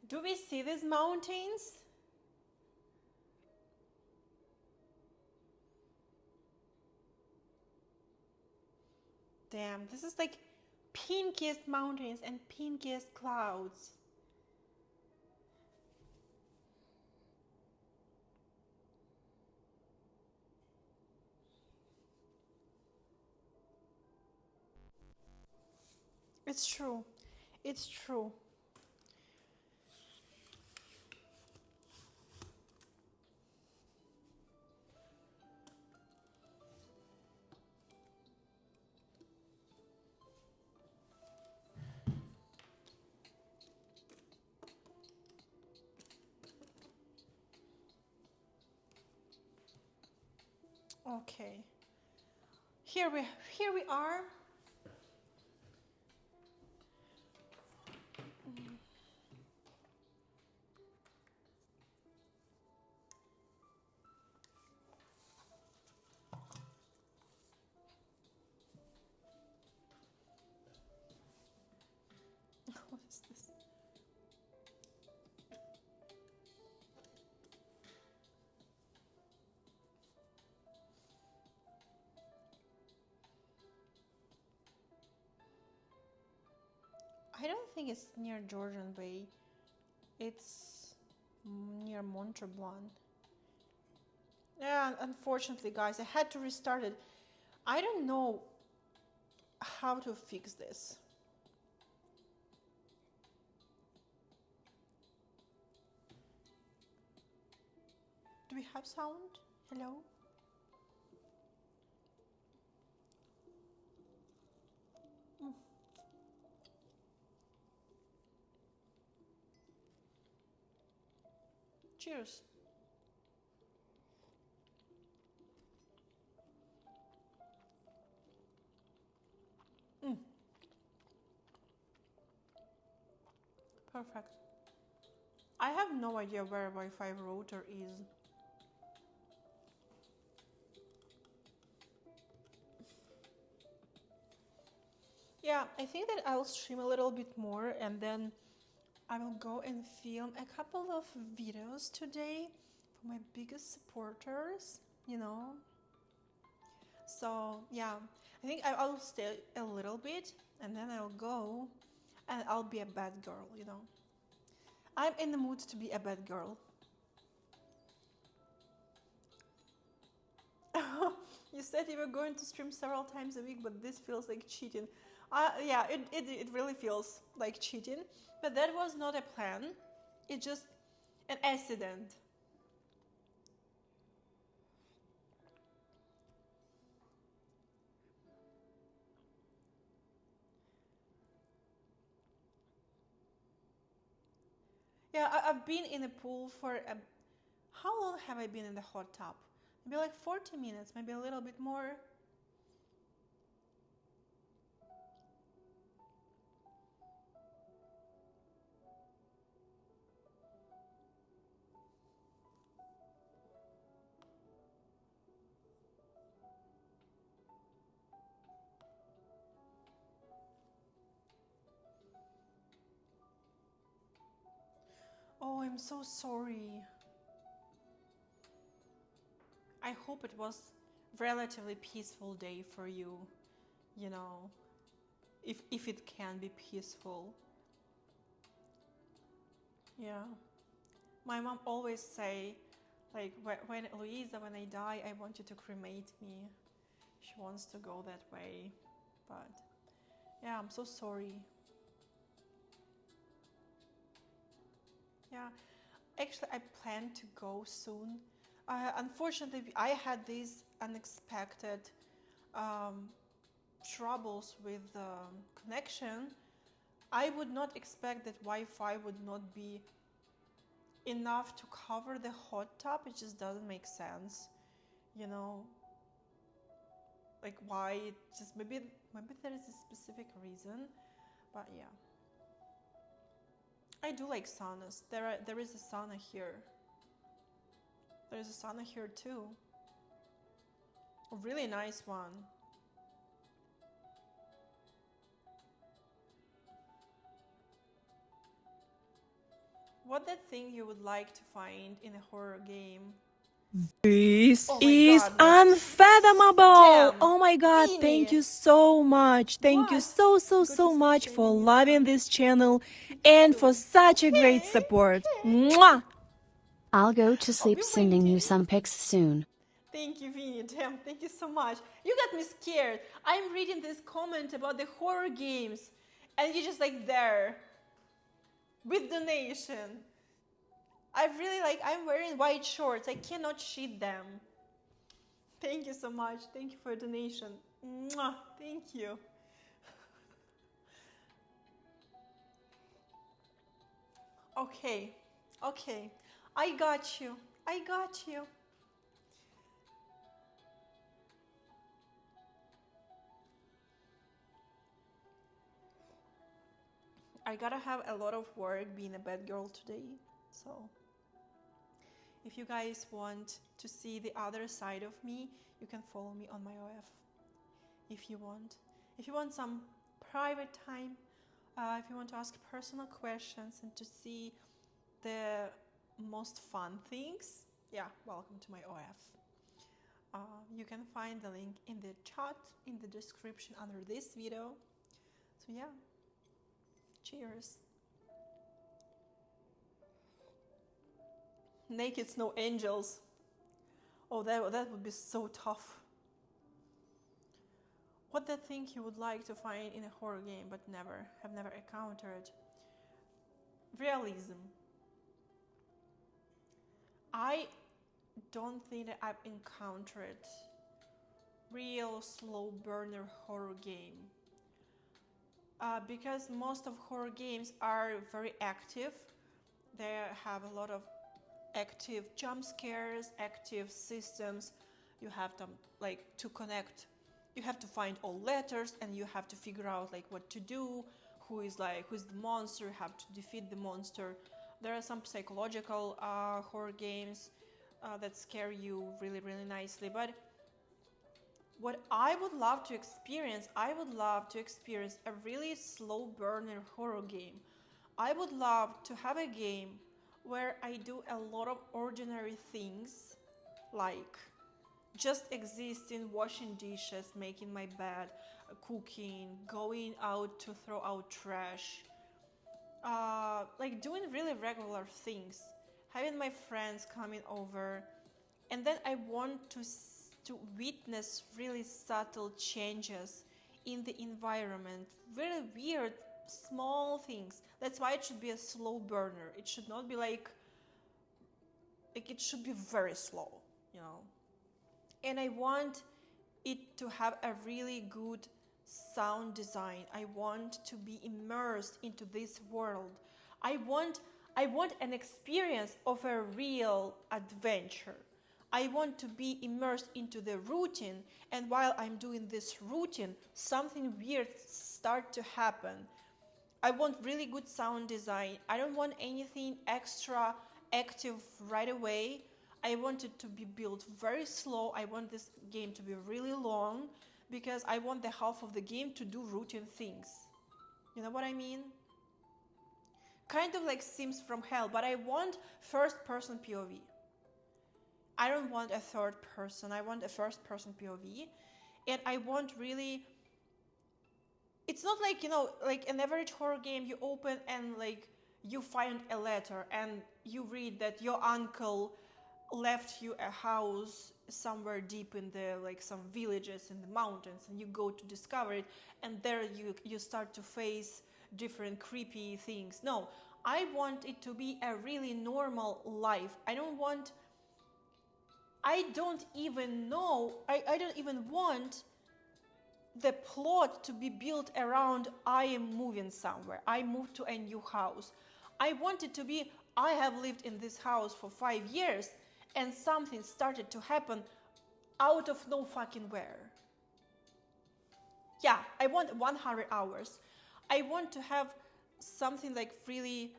Do we see these mountains? Damn, this is like pinkiest mountains and pinkiest clouds. It's true. It's true. Okay. Here we are. What is this? I don't think it's near Georgian Bay. It's near Montreblanc. Yeah, unfortunately, guys, I had to restart it. I don't know how to fix this. Do we have sound? Hello? Cheers. Perfect. I have no idea where Wi-Fi router is. Yeah, I think that I'll stream a little bit more and then I will go and film a couple of videos today for my biggest supporters, you know. So, yeah, I think I'll stay a little bit and then I'll go and I'll be a bad girl, you know. I'm in the mood to be a bad girl. You said you were going to stream several times a week, but this feels like cheating. Yeah, it really feels like cheating, but that was not a plan. It's just an accident. Yeah, I've been in a pool for a. How long have I been in the hot tub? Maybe like 40 minutes, maybe a little bit more. Oh, I'm so sorry. I hope it was relatively peaceful day for you, you know, if it can be peaceful. Yeah. My mom always say, like, when Louisa, when I die, I want you to cremate me. She wants to go that way, but yeah, I'm so sorry. Yeah, actually, I plan to go soon. Unfortunately, I had these unexpected um, troubles with connection. I would not expect that Wi-Fi would not be enough to cover the hot tub. It just doesn't make sense, you know. Like why? It just maybe there is a specific reason, but yeah. I do like saunas. There is a sauna here. There is a sauna here too. A really nice one. What the thing you would like to find in a horror game? This Oh my is goodness. unfathomable. Damn. Oh my God, thank Vinny. you so much. Thank you What? Good to so see you much for shaving your loving head. this channel Me and for too. such a great Okay. support. Okay. Mwah! I'll go to I'll sleep be sending you waiting. some pics soon. Thank you, Vinny. Damn, thank you so much. You got me scared. I'm reading this comment about the horror games, and you're just like there with donation. I really like. I'm wearing white shorts. I cannot shit them. Thank you so much. Thank you for your donation. Mwah. Thank you. Okay, okay. I got you. I got you. I gotta have a lot of work being a bad girl today. So, if you guys want to see the other side of me, you can follow me on my OF if you want. If you want some private time, if you want to ask personal questions and to see the most fun things, yeah, welcome to my OF. You can find the link in the chat, in the description under this video. So yeah, cheers. Naked Snow Angels. Oh, that would be so tough. What the thing you would like to find in a horror game but have never encountered? Realism. I don't think that I've encountered real slow burner horror game. Because most of horror games are very active. They have a lot of active jump scares, active systems. You have to connect. You have to find all letters and you have to figure out what to do, who's the monster, you have to defeat the monster. There are some psychological horror games that scare you really, really nicely. But what I would love to experience, a really slow burner horror game. I would love to have a game where I do a lot of ordinary things, like just existing, washing dishes, making my bed, cooking, going out to throw out trash, doing really regular things, having my friends coming over, and then I want to witness really subtle changes in the environment, very weird small things. That's why it should be a slow burner. It should not be like it should be very slow, you know. And I want it to have a really good sound design. I want to be immersed into this world. I want an experience of a real adventure. I want to be immersed into the routine, and while I'm doing this routine, something weird start to happen. I want really good sound design. I don't want anything extra active right away. I want it to be built very slow. I want this game to be really long because I want the half of the game to do routine things. You know what I mean? Kind of like Sims from Hell, but I want first-person POV. I don't want a third person. I want a first-person POV. And I want really... It's not like, like an average horror game you open and you find a letter and you read that your uncle left you a house somewhere deep in the some villages in the mountains, and you go to discover it, and there you start to face different creepy things. No, I want it to be a really normal life. I don't even want the plot to be built around I am moving somewhere, I moved to a new house. I want it to be I have lived in this house for 5 years and something started to happen out of no fucking where. Yeah, I want 100 hours. I want to have something really...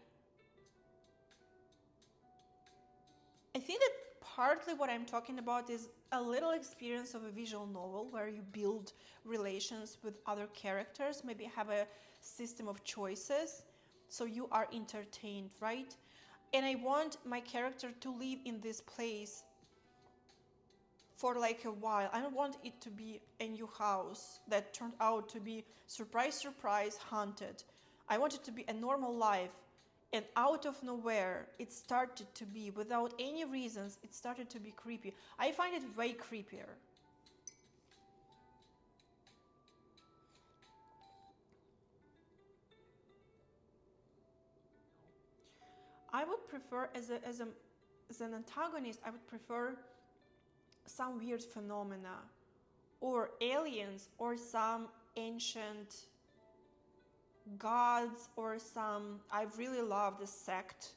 I think that partly what I'm talking about is a little experience of a visual novel where you build relations with other characters, maybe have a system of choices, so you are entertained, right? and I want my character to live in this place for like a while. I don't want it to be a new house that turned out to be, surprise, surprise, haunted. I want it to be a normal life. And out of nowhere, it started to be, without any reasons, it started to be creepy. I find it way creepier. I would prefer, as an antagonist, I would prefer some weird phenomena, or aliens, or some ancient gods, or some, I really love the sects.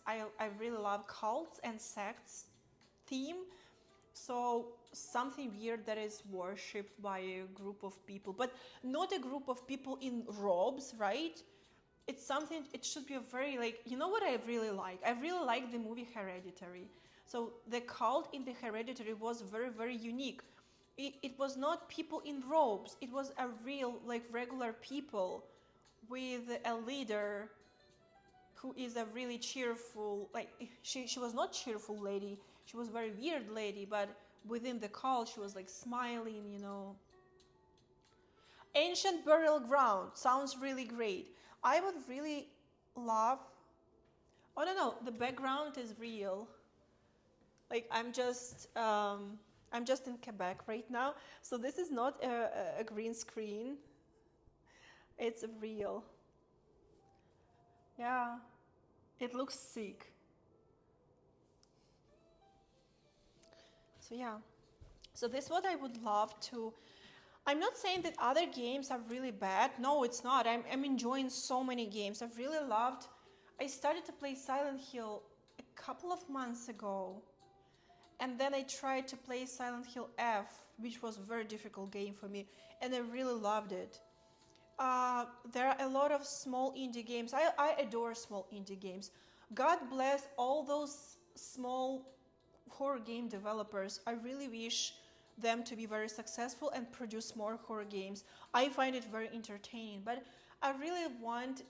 I really love cults and sects theme. So something weird that is worshipped by a group of people, but not a group of people in robes, right? It's something, it should be a very, like, you know what I really like? I really like the movie Hereditary. So the cult in the Hereditary was very, very unique. It was not people in robes. It was a real, like, regular people with a leader who is a really cheerful, like, she was not cheerful lady. She was very weird lady, but within the cult, she was like smiling, you know. Ancient burial ground sounds really great. I would really love, oh no, the background is real. Like, I'm just in Quebec right now, so this is not a green screen. It's real. Yeah, it looks sick. So yeah, so this is what I would love to. I'm not saying that other games are really bad. No, it's not. I'm enjoying so many games. I've really loved. I started to play Silent Hill a couple of months ago. And then I tried to play Silent Hill F, which was a very difficult game for me. And I really loved it. There are a lot of small indie games. I adore small indie games. God bless all those small horror game developers. I really wish them to be very successful and produce more horror games. I find it very entertaining, but I really want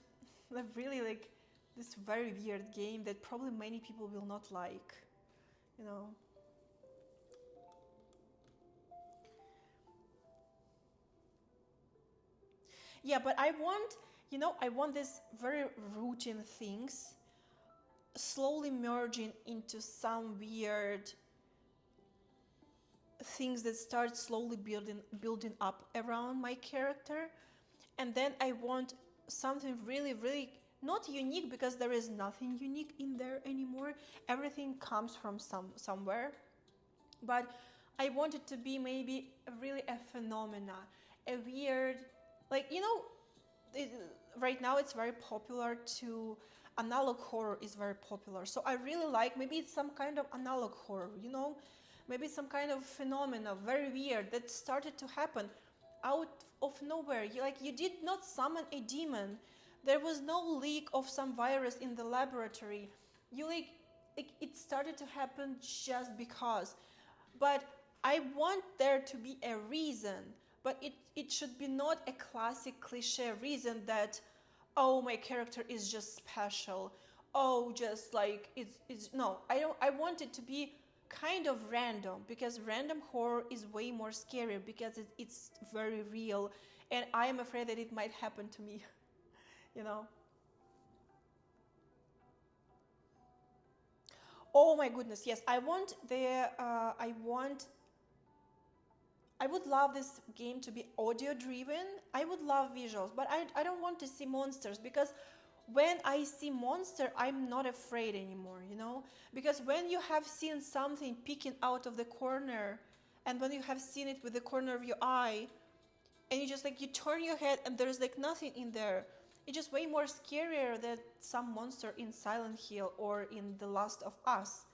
like this very weird game that probably many people will not like, you know. Yeah, but I want, I want this very routine things slowly merging into some weird things that start slowly building up around my character. And then I want something really, really not unique, because there is nothing unique in there anymore. Everything comes from somewhere. But I want it to be maybe really a phenomena, a weird, like, right now it's very popular to, analog horror is very popular. So I really like, maybe it's some kind of analog horror, maybe some kind of phenomena, very weird, that started to happen out of nowhere. You did not summon a demon. There was no leak of some virus in the laboratory. It started to happen just because. But I want there to be a reason, but it should be not a classic cliche reason that, oh, my character is just special. Oh, just like it's no. I want it to be kind of random, because random horror is way more scary, because it's very real, and I am afraid that it might happen to me. you know. Oh my goodness, yes. I would love this game to be audio driven. I would love visuals, but I don't want to see monsters, because when I see monster, I'm not afraid anymore, Because when you have seen something peeking out of the corner, and when you have seen it with the corner of your eye, and you turn your head and there's like nothing in there, it's just way more scarier than some monster in Silent Hill or in The Last of Us.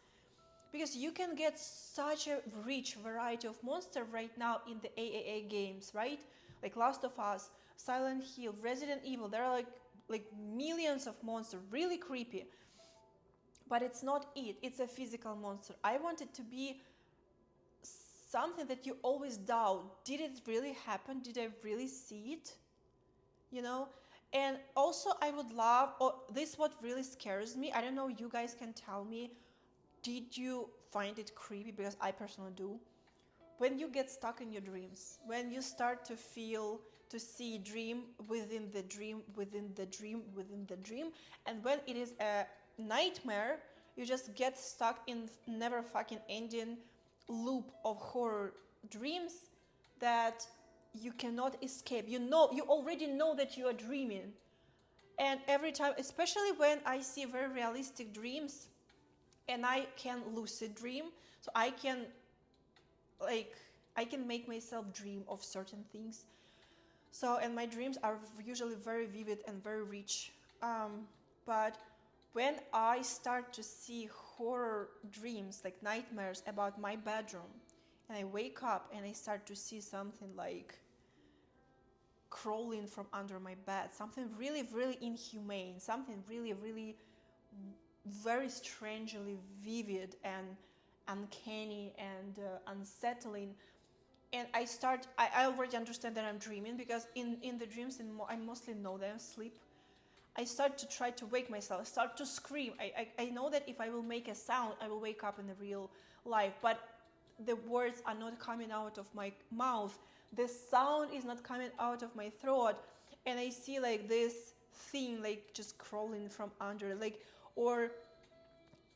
Because you can get such a rich variety of monsters right now in the AAA games, right? Like Last of Us, Silent Hill, Resident Evil, there are like millions of monsters, really creepy. But it's not it. It's a physical monster. I want it to be something that you always doubt. Did it really happen? Did I really see it? And also, I would love, oh, this what really scares me. I don't know, you guys can tell me, did you find it creepy? Because I personally do. When you get stuck in your dreams, when you start to feel, to see dream within the dream, within the dream, within the dream, and when it is a nightmare, you just get stuck in never fucking ending loop of horror dreams that you cannot escape. You know, you already know that you are dreaming. And every time, especially when I see very realistic dreams, and I can lucid dream, so I can, like, I can make myself dream of certain things. So, and my dreams are usually very vivid and very rich. But when I start to see horror dreams, like nightmares about my bedroom, and I wake up and I start to see something like crawling from under my bed, something really, really inhumane, something really, really very strangely vivid and uncanny and unsettling. And I already understand that I'm dreaming, because in the dreams, I mostly know that I'm asleep. I start to try to wake myself. I start to scream. I know that if I will make a sound, I will wake up in the real life. But the words are not coming out of my mouth. The sound is not coming out of my throat. And I see like this thing like just crawling from under, like, or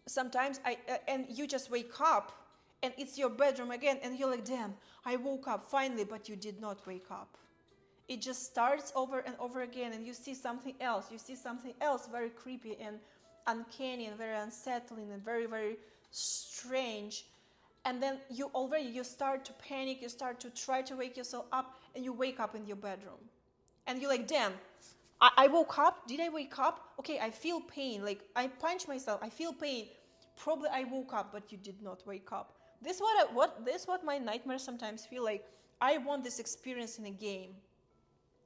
sometimes and you just wake up and it's your bedroom again, and you're like, damn, I woke up finally, but you did not wake up. It just starts over and over again, and you see something else. You see something else very creepy and uncanny and very unsettling and very, very strange. And then you start to panic, you start to try to wake yourself up, and you wake up in your bedroom. And you're like, damn, I woke up? Did I wake up? Okay, I feel pain. Like, I punched myself, I feel pain. Probably I woke up, but you did not wake up. This is what my nightmares sometimes feel like. I want this experience in a game.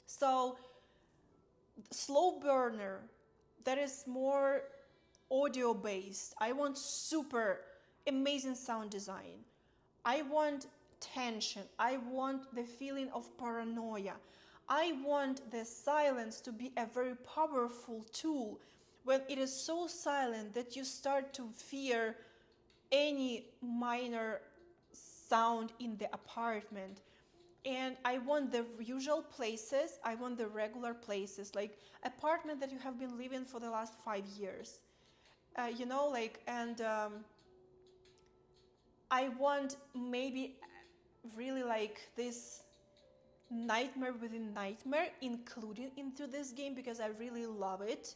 So, slow burner, that is more audio based. I want super amazing sound design. I want tension. I want the feeling of paranoia. I want the silence to be a very powerful tool when it is so silent that you start to fear any minor sound in the apartment. And I want the usual places, I want the regular places, like apartment that you have been living for the last 5 years. I want maybe really like this nightmare within nightmare included into this game, because I really love it.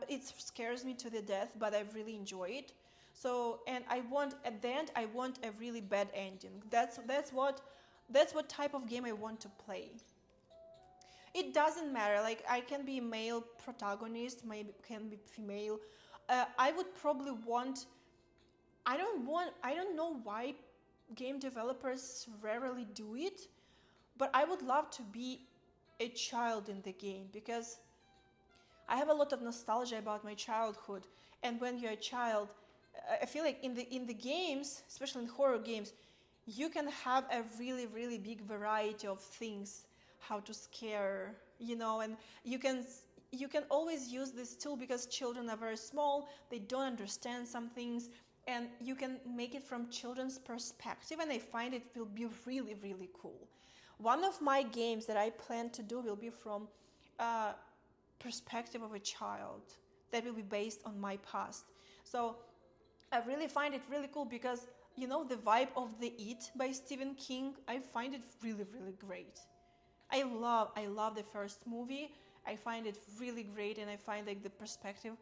It scares me to the death, but I really enjoy it. So, and I want, at the end, I want a really bad ending. That's what type of game I want to play. It doesn't matter. Like, I can be male protagonist, maybe can be female. I would probably want. I don't know why game developers rarely do it, but I would love to be a child in the game, because I have a lot of nostalgia about my childhood. And when you're a child, I feel like in the games, especially in horror games, you can have a really, really big variety of things how to scare, and you can always use this tool, because children are very small, they don't understand some things, and you can make it from children's perspective, and I find it will be really, really cool. One of my games that I plan to do will be from perspective of a child, that will be based on my past. So I really find it really cool, because the vibe of The It by Stephen King, I find it really, really great. I love the first movie. I find it really great, and I find like the perspective,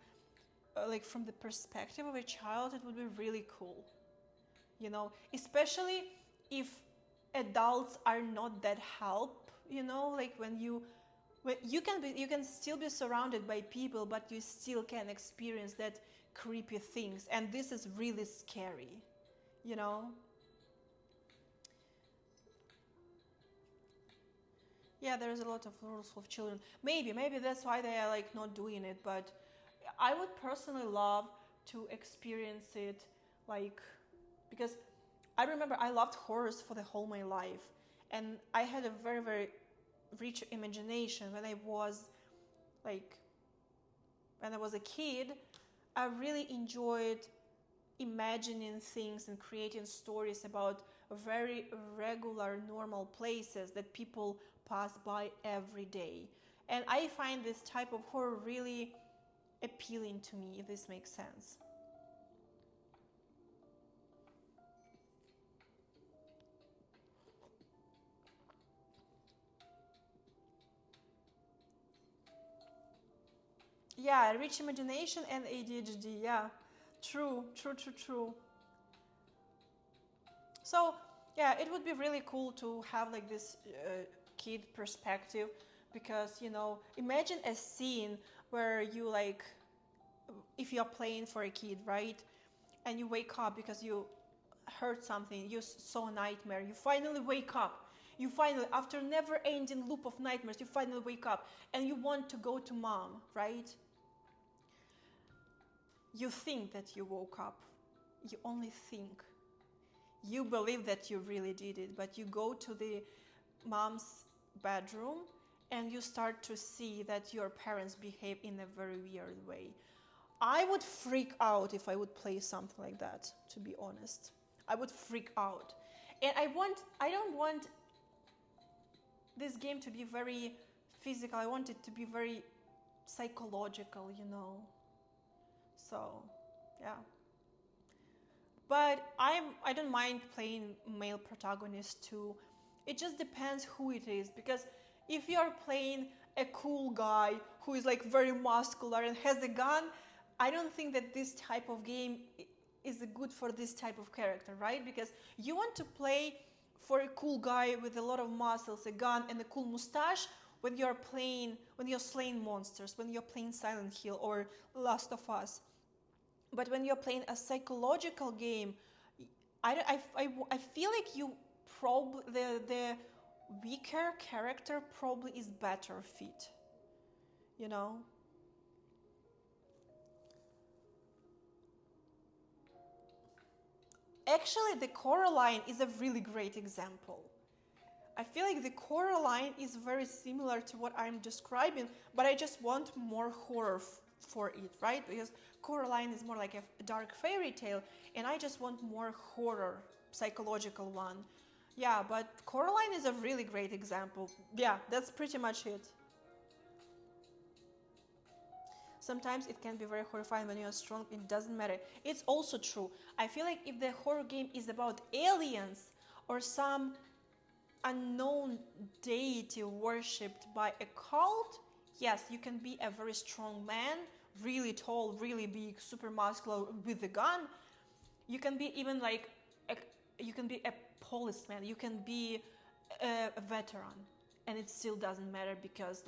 like from the perspective of a child, it would be really cool. Especially if adults are not that help. Like when you can still be surrounded by people, but you still can experience that creepy things, and this is really scary. Yeah, there's a lot of rules for children. Maybe that's why they are like not doing it, but I would personally love to experience it, like, because I remember I loved horrors for the whole my life, and I had a very, very rich imagination when I was like when I was a kid, I really enjoyed imagining things and creating stories about very regular, normal places that people pass by every day. And I find this type of horror really appealing to me, if this makes sense. Yeah, rich imagination and ADHD. Yeah, true, true, true, true. So, yeah, it would be really cool to have like this kid perspective because, imagine a scene where you like, if you're playing for a kid, right? And you wake up because you heard something, you saw a nightmare, you finally wake up. You finally, after never ending loop of nightmares, you finally wake up and you want to go to mom, right? You think that you woke up. You only think. You believe that you really did it, but you go to the mom's bedroom and you start to see that your parents behave in a very weird way. I would freak out if I would play something like that, to be honest. I would freak out. And I don't want this game to be very physical. I want it to be very psychological. So, yeah. But I don't mind playing male protagonists too. It just depends who it is, because if you're playing a cool guy who is like very muscular and has a gun, I don't think that this type of game is good for this type of character, right? Because you want to play for a cool guy with a lot of muscles, a gun, and a cool mustache when you're slaying monsters, when you're playing Silent Hill or Last of Us. But when you're playing a psychological game, I feel like you probably the weaker character probably is better fit, you know. Actually, the Coraline is a really great example. I feel like the Coraline is very similar to what I'm describing, but I just want more horror for it, right? Because Coraline is more like a dark fairy tale, and I just want more horror, psychological one. Yeah, but Coraline is a really great example. Yeah, that's pretty much it. Sometimes it can be very horrifying when you're strong, it doesn't matter. It's also true. I feel like if the horror game is about aliens or some unknown deity worshipped by a cult, yes, you can be a very strong man, really tall, really big, super muscular with a gun. You can be even like you can be a policeman, you can be a veteran, and it still doesn't matter because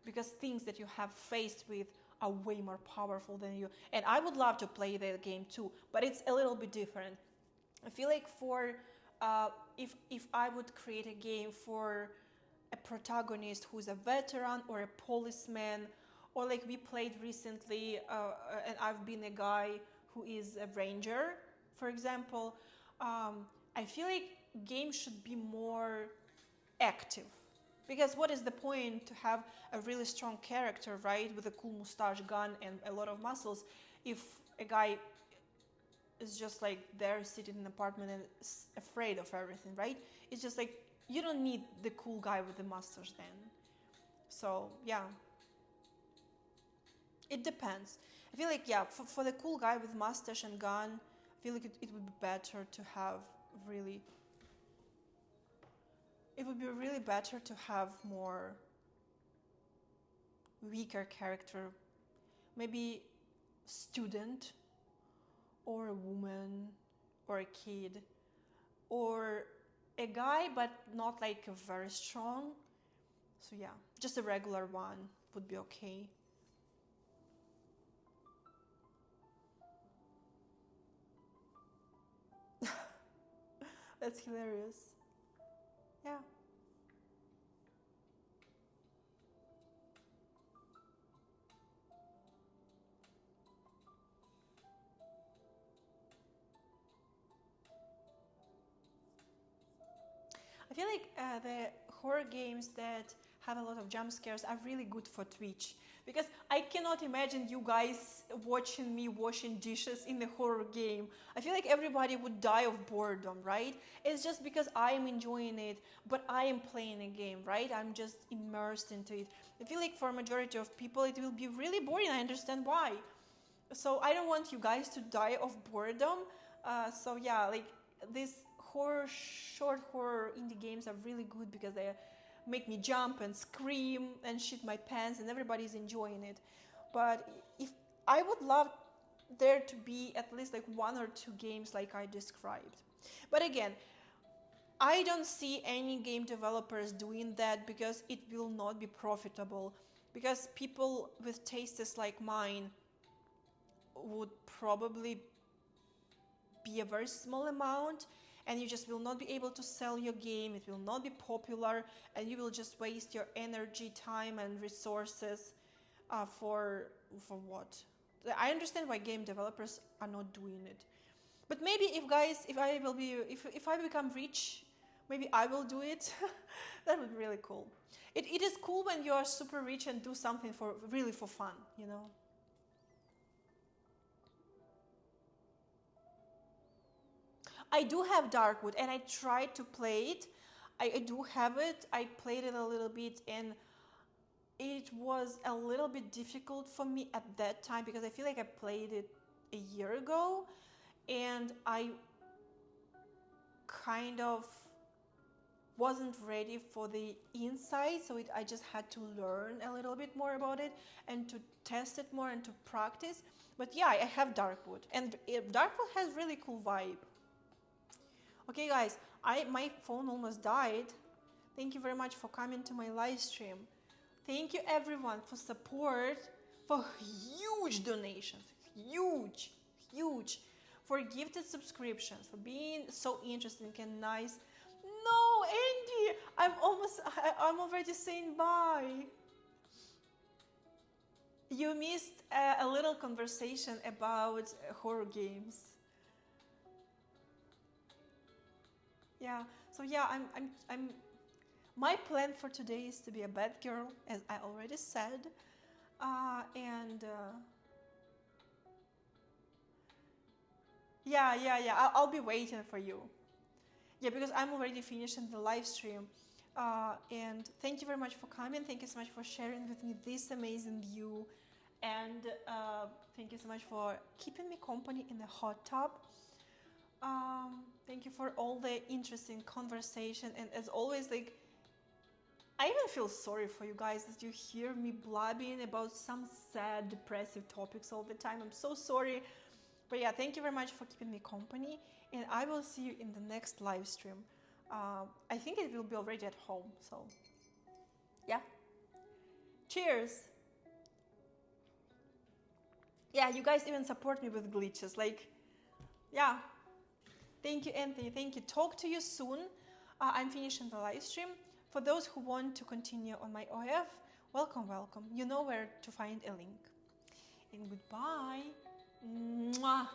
because things that you have faced with are way more powerful than you. And I would love to play the game too, but it's a little bit different. I feel like for if I would create a game for a protagonist who's a veteran or a policeman, or like we played recently, and I've been a guy who is a ranger, for example, I feel like games should be more active. Because what is the point to have a really strong character, right, with a cool mustache, gun, and a lot of muscles, if a guy is just like there sitting in an apartment and afraid of everything, right? It's just like you don't need the cool guy with the mustache then. So yeah, it depends. I feel like yeah, for the cool guy with mustache and gun, I feel like it would be better to have really. It would be really better to have more weaker character, maybe student or a woman or a kid or a guy but not like a very strong. So yeah, just a regular one would be okay. That's hilarious. Yeah. I feel like the horror games that have a lot of jump scares are really good for Twitch, because I cannot imagine you guys watching me washing dishes in a horror game. I feel like everybody would die of boredom, right? It's just because I am enjoying it, but I am playing a game, right? I'm just immersed into it. I feel like for a majority of people it will be really boring. I understand why. So I don't want you guys to die of boredom. So yeah, like these short horror indie games are really good because they make me jump and scream and shit my pants, and everybody's enjoying it. But if I would love there to be at least like 1 or 2 games like I described. But again, I don't see any game developers doing that because it will not be profitable. Because people with tastes like mine would probably be a very small amount, and you just will not be able to sell your game. It will not be popular, and you will just waste your energy, time, and resources for what? I understand why game developers are not doing it. But maybe if I become rich, maybe I will do it. That would be really cool. It is cool when you are super rich and do something for fun, you know. I do have Darkwood, and I tried to play it. I do have it. I played it a little bit, and it was a little bit difficult for me at that time because I feel like I played it a year ago, and I kind of wasn't ready for the inside, so I just had to learn a little bit more about it and to test it more and to practice. But yeah, I have Darkwood, and Darkwood has really cool vibe. Okay guys, my phone almost died. Thank you very much for coming to my live stream. Thank you everyone for support, for huge donations, huge, for gifted subscriptions, for being so interesting and nice. No, Andy, I'm already saying bye. You missed a little conversation about horror games. Yeah, so yeah, I'm my plan for today is to be a bad girl, as I already said, and yeah, I'll be waiting for you. Yeah, because I'm already finishing the live stream, and thank you very much for coming. Thank you so much for sharing with me this amazing view, and thank you so much for keeping me company in the hot tub. Thank you for all the interesting conversation, and as always, like, I even feel sorry for you guys that you hear me blabbing about some sad, depressive topics all the time. I'm so sorry. But yeah, thank you very much for keeping me company, and I will see you in the next live stream. I think it will be already at home, so yeah. Cheers! Yeah, you guys even support me with glitches, like, yeah. Thank you, Anthony. Thank you. Talk to you soon. I'm finishing the live stream. For those who want to continue on my OF, welcome. You know where to find a link. And goodbye. Mwah.